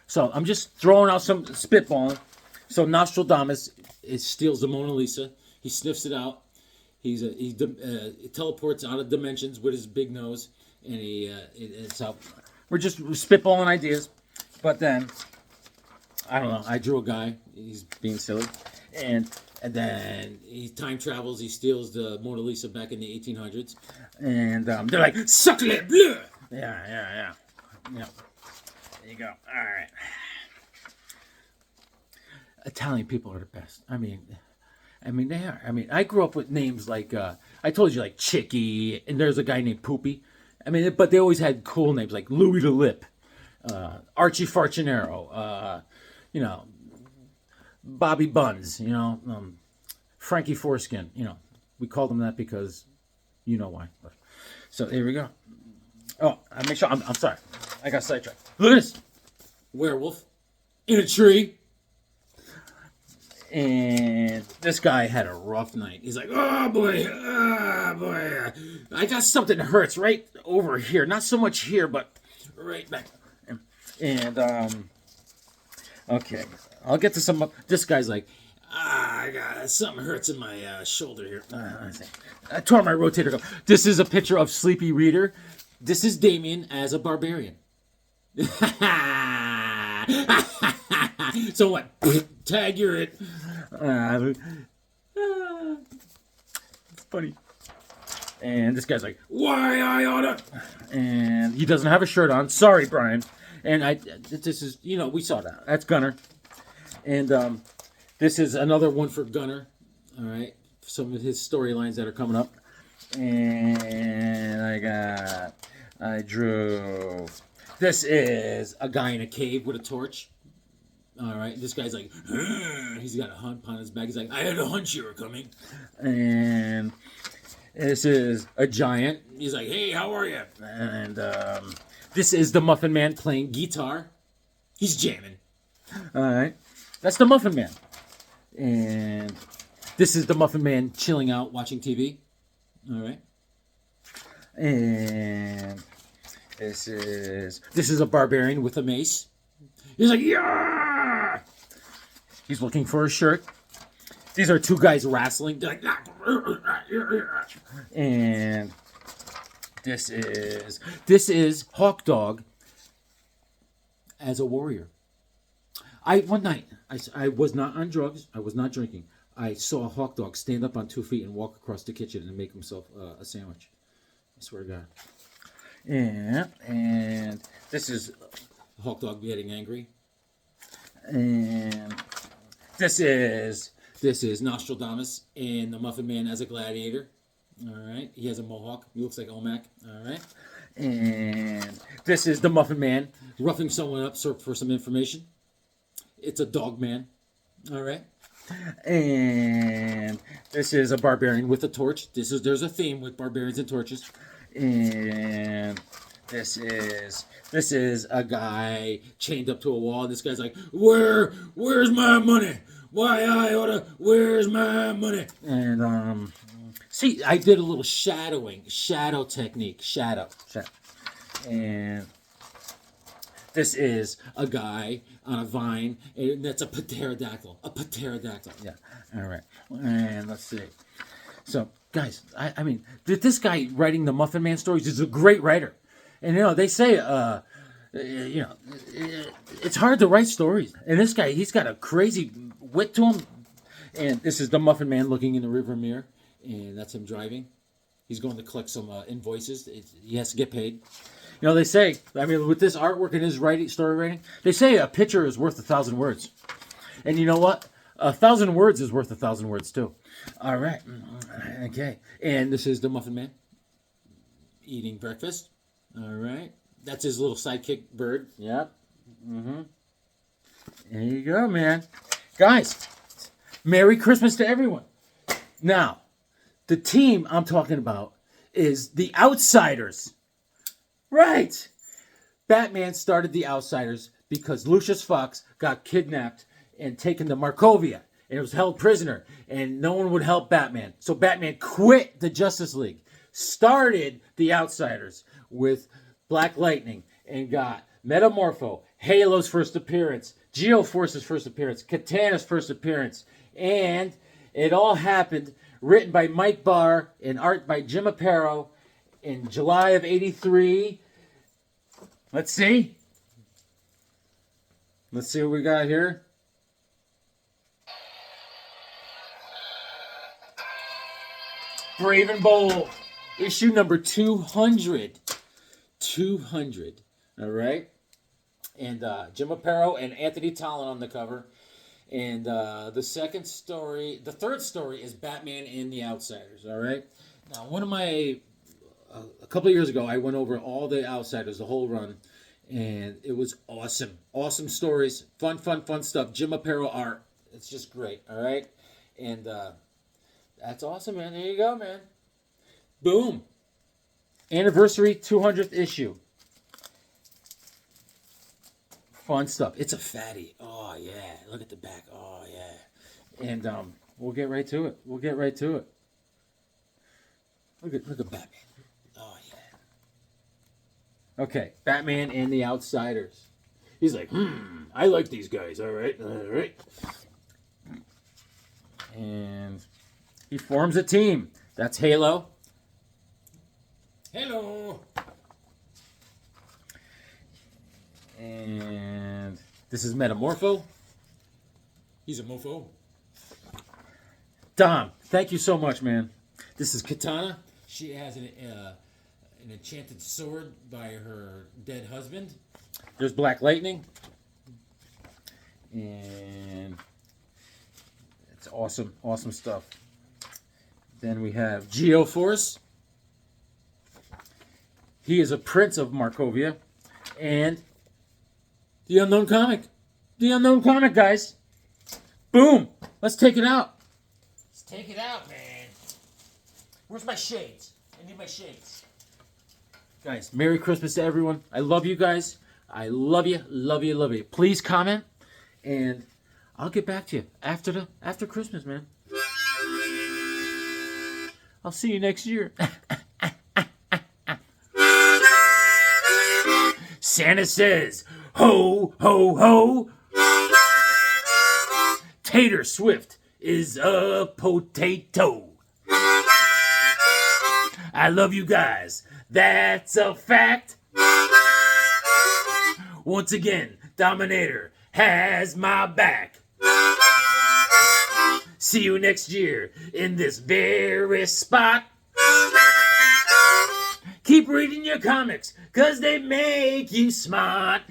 So, I'm just throwing out some spitballing. So, Nostradamus steals the Mona Lisa. He sniffs it out. He teleports out of dimensions with his big nose. And so we're just spitballing ideas. But then, I don't know. I drew a guy. He's being silly. And then he time travels. He steals the Mona Lisa back in the 1800s. And they're like, suck it, bleu! Yeah. There you go. All right. Italian people are the best. I mean, they are. I mean, I grew up with names like, I told you, like Chicky, and there's a guy named Poopy. I mean, but they always had cool names like Louis the Lip, Archie Farcinero, Bobby Buns, Frankie Foreskin, we called him that because you know why. So there we go. Oh, I make sure. I'm sorry. I got sidetracked. Look at this werewolf in a tree. And this guy had a rough night. He's like, oh boy, I got something that hurts right over here. Not so much here, but right back. And okay, I'll get to some. This guy's like, I got something hurts in my shoulder here. I tore my rotator cuff. This is a picture of Sleepy Reader. This is Damien as a barbarian. So what? Tag, you're it. It's funny. And this guy's like, why I oughta? And he doesn't have a shirt on. Sorry, Brian. And this is, we saw that. That's Gunner. And this is another one for Gunner. All right. Some of his storylines that are coming up. And I drew. This is a guy in a cave with a torch. All right, this guy's like, he's got a hump on his back. He's like, I had a hunch you were coming. And this is a giant. He's like, hey, how are you? And this is the Muffin Man playing guitar. He's jamming. All right, that's the Muffin Man. And this is the Muffin Man chilling out, watching TV. All right. And this is a barbarian with a mace. He's like, yeah! He's looking for a shirt. These are two guys wrestling. They're like, and this is Hawk Dog as a warrior. One night, I was not on drugs. I was not drinking. I saw a Hawk Dog stand up on 2 feet and walk across the kitchen and make himself a sandwich. I swear to God. And this is Hawk Dog getting angry. And this is Nostradamus and the Muffin Man as a gladiator. All right. He has a mohawk. He looks like Olmec. All right. And this is the Muffin Man roughing someone up for some information. It's a dog man. All right. And this is a barbarian with a torch. There's a theme with barbarians and torches. And this is a guy chained up to a wall. This guy's like, where's my money? Where's my money? And see, I did a little shadow technique, shadow. And this is a guy on a vine, and that's a pterodactyl. Yeah. All right. And let's see. So, guys, I mean, this guy writing the Muffin Man stories is a great writer. And, they say, it's hard to write stories. And this guy, he's got a crazy wit to him. And this is the Muffin Man looking in the rearview mirror. And that's him driving. He's going to collect some invoices. He has to get paid. They say, I mean, with this artwork and his story writing, they say a picture is worth 1,000 words. And you know what? 1,000 words is worth 1,000 words, too. All right. Okay. And this is the Muffin Man eating breakfast. All right. That's his little sidekick bird. Yep. Mm-hmm. There you go, man. Guys, Merry Christmas to everyone. Now, the team I'm talking about is the Outsiders. Right. Batman started the Outsiders because Lucius Fox got kidnapped and taken to Markovia. And was held prisoner. And no one would help Batman. So Batman quit the Justice League. Started the Outsiders with Black Lightning. And got Metamorpho, Halo's first appearance, Geoforce's first appearance, Katana's first appearance. And it all happened, written by Mike Barr and art by Jim Aparo in July of '83. Let's see. Let's see what we got here. Brave and Bold, issue number 200. 200. All right. And Jim Aparo and Anthony Tollin on the cover. And the third story is Batman and the Outsiders. All right. Now, a couple of years ago, I went over all the Outsiders, the whole run. And it was awesome. Awesome stories. Fun stuff. Jim Aparo art. It's just great. All right, and that's awesome, man. There you go, man. Boom. Anniversary 200th issue. Fun stuff. It's a fatty. Oh yeah. Look at the back. Oh yeah. And we'll get right to it. We'll get right to it. Look at Batman. Oh yeah. Okay, Batman and the Outsiders. He's like, I like these guys. All right. And he forms a team. That's Halo. Hello. And this is Metamorpho. He's a mofo. Dom, thank you so much, man. This is Katana. She has an enchanted sword by her dead husband. There's Black Lightning. And it's awesome, awesome stuff. Then we have Geoforce. He is a prince of Markovia. And the Unknown Comic. The Unknown Comic, guys. Boom. Let's take it out. Let's take it out, man. Where's my shades? I need my shades. Guys, Merry Christmas to everyone. I love you guys. I love you, love you, love you. Please comment, and I'll get back to you after Christmas, man. I'll see you next year. Santa says, ho, ho, ho. Tater Swift is a potato. I love you guys. That's a fact. Once again, Dominator has my back. See you next year in this very spot. Keep reading your comics, cause they make you smart.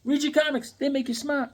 Read your comics, they make you smart.